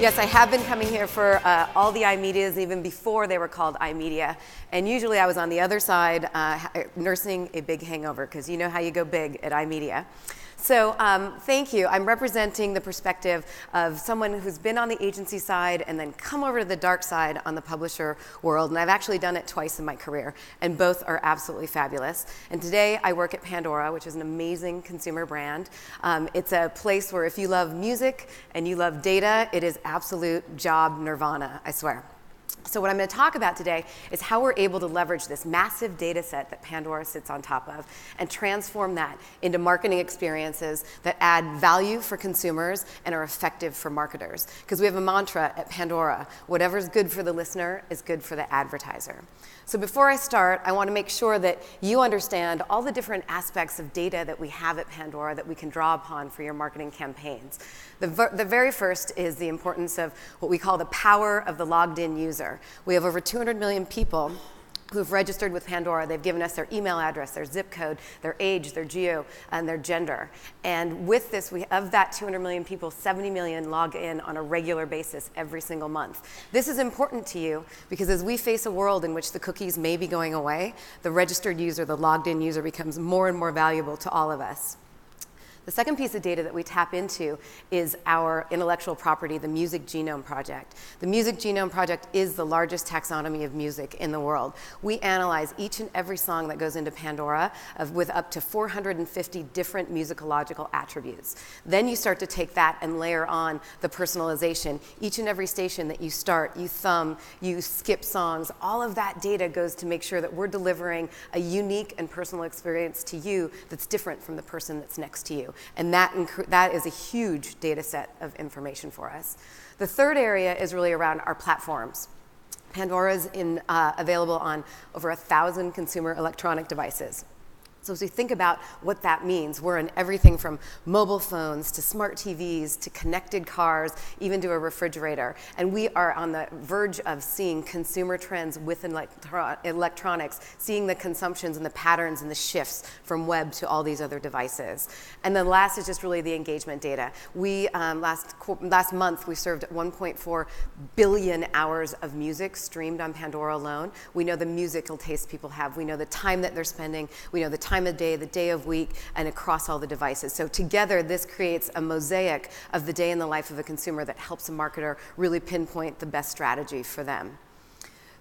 Yes, I have been coming here for all the iMedias, even before they were called iMedia. And usually I was on the other side nursing a big hangover, because you know how you go big at iMedia. So thank you. I'm representing the perspective of someone who's been on the agency side and then come over to the dark side on the publisher world. And I've actually done it twice in my career, and both are absolutely fabulous. And today I work at Pandora, which is an amazing consumer brand. It's a place where if you love music and you love data, it is absolute job nirvana, I swear. So what I'm going to talk about today is how we're able to leverage this massive data set that Pandora sits on top of and transform that into marketing experiences that add value for consumers and are effective for marketers. Because we have a mantra at Pandora: whatever's good for the listener is good for the advertiser. So before I start, I want to make sure that you understand all the different aspects of data that we have at Pandora that we can draw upon for your marketing campaigns. The very first is the importance of what we call the power of the logged-in user. We have over 200 million people who've registered with Pandora. They've given us their email address, their zip code, their age, their geo, and their gender. And with this, of that 200 million people, 70 million log in on a regular basis every single month. This is important to you because as we face a world in which the cookies may be going away, the registered user, the logged in user, becomes more and more valuable to all of us. The second piece of data that we tap into is our intellectual property, the Music Genome Project. The Music Genome Project is the largest taxonomy of music in the world. We analyze each and every song that goes into Pandora with up to 450 different musicological attributes. Then you start to take that and layer on the personalization. Each and every station that you start, you thumb, you skip songs, all of that data goes to make sure that we're delivering a unique and personal experience to you that's different from the person that's next to you. And that is a huge data set of information for us. The third area is really around our platforms. Pandora is available on over 1,000 consumer electronic devices. So as we think about what that means, we're in everything from mobile phones to smart TVs to connected cars, even to a refrigerator. And we are on the verge of seeing consumer trends with electronics, seeing the consumptions and the patterns and the shifts from web to all these other devices. And then last is just really the engagement data. We, last month, we served 1.4 billion hours of music streamed on Pandora alone. We know the musical taste people have. We know the time that they're spending. We know the time of day, the day of week, and across all the devices. So together, this creates a mosaic of the day in the life of a consumer that helps a marketer really pinpoint the best strategy for them.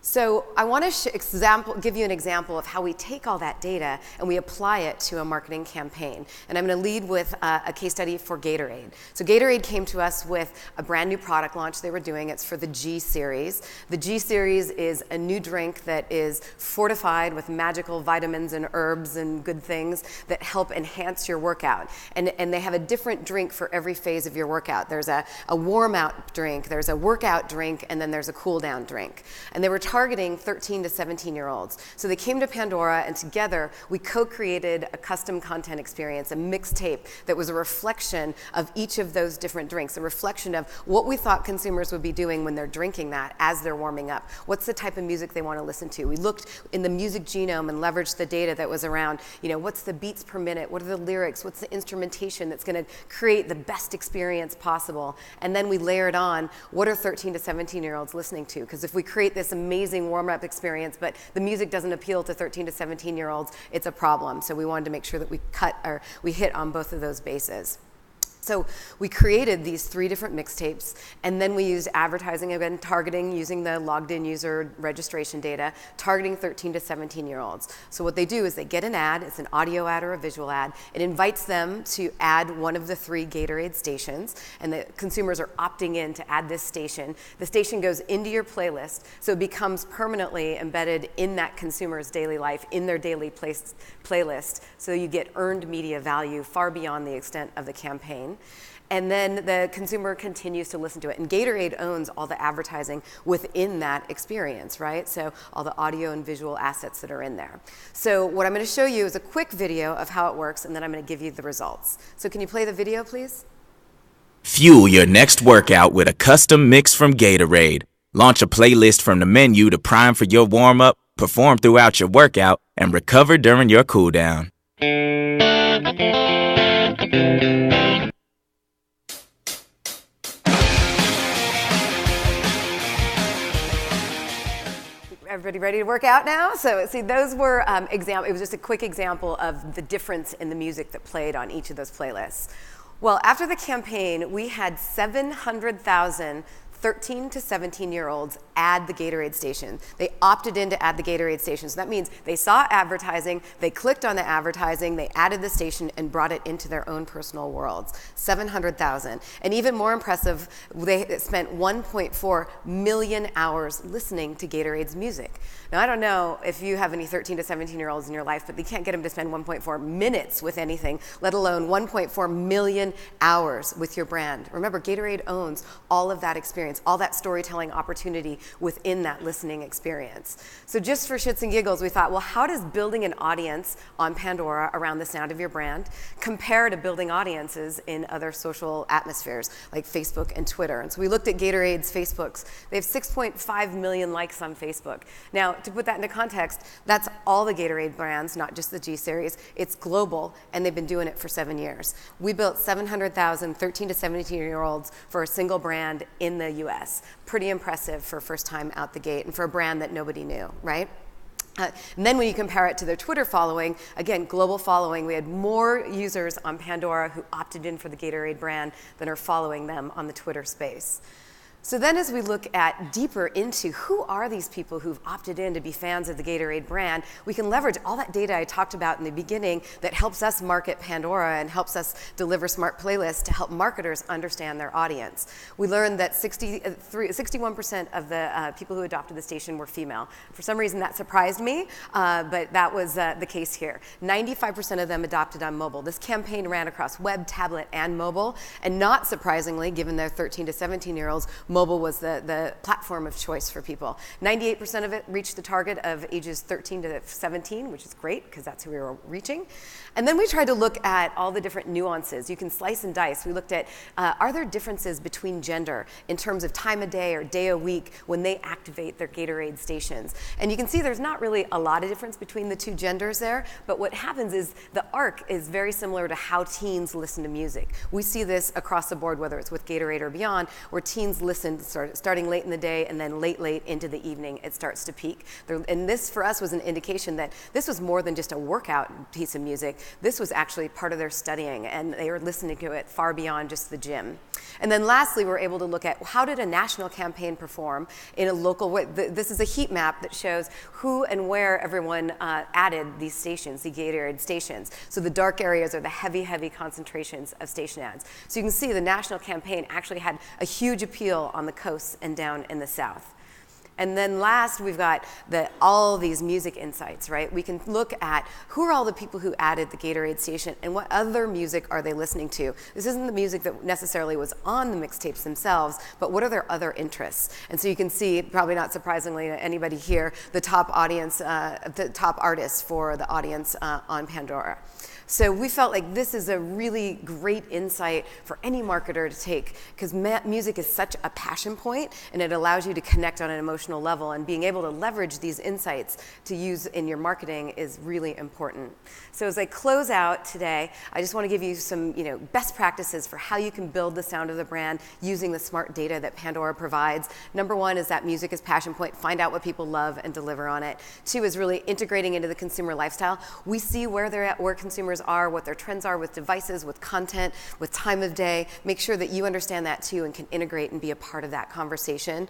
So I want to give you an example of how we take all that data and we apply it to a marketing campaign. And I'm going to lead with a case study for Gatorade. So Gatorade came to us with a brand new product launch they were doing. It's for the G Series. The G Series is a new drink that is fortified with magical vitamins and herbs and good things that help enhance your workout. And they have a different drink for every phase of your workout. There's a warm-out drink, there's a workout drink, and then there's a cool-down drink. And they were targeting 13 to 17-year-olds. So they came to Pandora, and together we co-created a custom content experience, a mixtape that was a reflection of each of those different drinks, a reflection of what we thought consumers would be doing when they're drinking that as they're warming up. What's the type of music they want to listen to? We looked in the music genome and leveraged the data that was around, what's the beats per minute? What are the lyrics? What's the instrumentation that's going to create the best experience possible? And then we layered on, what are 13 to 17-year-olds listening to? Because if we create this amazing warm-up experience, but the music doesn't appeal to 13 to 17-year-olds, it's a problem. So we wanted to make sure that we hit on both of those bases. So we created these 3 different mixtapes, and then we used advertising, again, targeting using the logged-in user registration data, targeting 13 to 17-year-olds. So what they do is they get an ad, it's an audio ad or a visual ad. It invites them to add one of the 3 Gatorade stations, and the consumers are opting in to add this station. The station goes into your playlist, so it becomes permanently embedded in that consumer's daily life, in their daily playlist, so you get earned media value far beyond the extent of the campaign. And then the consumer continues to listen to it. And Gatorade owns all the advertising within that experience, right? So all the audio and visual assets that are in there. So what I'm going to show you is a quick video of how it works, and then I'm going to give you the results. So can you play the video, please? Fuel your next workout with a custom mix from Gatorade. Launch a playlist from the menu to prime for your warm-up, perform throughout your workout, and recover during your cool-down. Everybody ready to work out now? So see, those were it was just a quick example of the difference in the music that played on each of those playlists. Well, after the campaign, we had 700,000 13 to 17-year-olds add the Gatorade station. They opted in to add the Gatorade station. So that means they saw advertising, they clicked on the advertising, they added the station and brought it into their own personal worlds. 700,000. And even more impressive, they spent 1.4 million hours listening to Gatorade's music. Now, I don't know if you have any 13 to 17-year-olds in your life, but you can't get them to spend 1.4 minutes with anything, let alone 1.4 million hours with your brand. Remember, Gatorade owns all of that experience, all that storytelling opportunity within that listening experience. So just for shits and giggles, we thought, well, how does building an audience on Pandora around the sound of your brand compare to building audiences in other social atmospheres like Facebook and Twitter? And so we looked at Gatorade's Facebooks. They have 6.5 million likes on Facebook. Now, to put that into context, that's all the Gatorade brands, not just the G Series. It's global, and they've been doing it for 7 years. We built 700,000 13 to 17-year-olds for a single brand in the US. Pretty impressive for first time out the gate and for a brand that nobody knew, right? And then when you compare it to their Twitter following, again, global following, we had more users on Pandora who opted in for the Gatorade brand than are following them on the Twitter space. So then as we look at deeper into who are these people who've opted in to be fans of the Gatorade brand, we can leverage all that data I talked about in the beginning that helps us market Pandora and helps us deliver smart playlists to help marketers understand their audience. We learned that 61% of the people who adopted the station were female. For some reason that surprised me, but that was the case here. 95% of them adopted on mobile. This campaign ran across web, tablet, and mobile, and not surprisingly, given their 13 to 17-year-olds, mobile was the platform of choice for people. 98% of it reached the target of ages 13 to 17, which is great because that's who we were reaching. And then we tried to look at all the different nuances. You can slice and dice. We looked at, are there differences between gender in terms of time of day or day of week when they activate their Gatorade stations? And you can see there's not really a lot of difference between the two genders there, but what happens is the arc is very similar to how teens listen to music. We see this across the board, whether it's with Gatorade or beyond, where teens listen starting late in the day and then late into the evening, it starts to peak. And this for us was an indication that this was more than just a workout piece of music. This was actually part of their studying, and they were listening to it far beyond just the gym. And then lastly, we're able to look at how did a national campaign perform in a local way. This is a heat map that shows who and where everyone added these stations, the Gatorade stations. So the dark areas are the heavy concentrations of station ads. So you can see the national campaign actually had a huge appeal on the coasts and down in the south. And then last, we've got all these music insights, right? We can look at who are all the people who added the Gatorade station and what other music are they listening to. This isn't the music that necessarily was on the mixtapes themselves, but what are their other interests? And so you can see, probably not surprisingly to anybody here, the top audience, the top artists for the audience on Pandora. So we felt like this is a really great insight for any marketer to take, because music is such a passion point and it allows you to connect on an emotional level, and being able to leverage these insights to use in your marketing is really important. So as I close out today, I just want to give you some best practices for how you can build the sound of the brand using the smart data that Pandora provides. Number one is that music is passion point. Find out what people love and deliver on it. Two is really integrating into the consumer lifestyle. We see where they're at, where consumers are, what their trends are with devices, with content, with time of day. Make sure that you understand that too and can integrate and be a part of that conversation.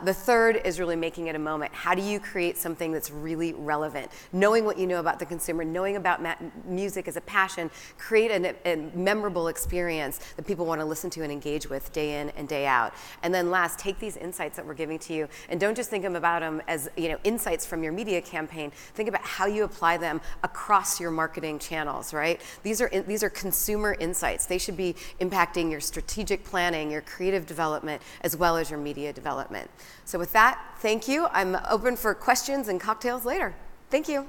The third is really making it a moment. How do you create something that's really relevant? Knowing what you know about the consumer, knowing about music as a passion, create a memorable experience that people want to listen to and engage with day in and day out. And then last, take these insights that we're giving to you and don't just think about them as insights from your media campaign. Think about how you apply them across your marketing channels, right? These are consumer insights. They should be impacting your strategic planning, your creative development, as well as your media development. So with that, thank you. I'm open for questions and cocktails later. Thank you.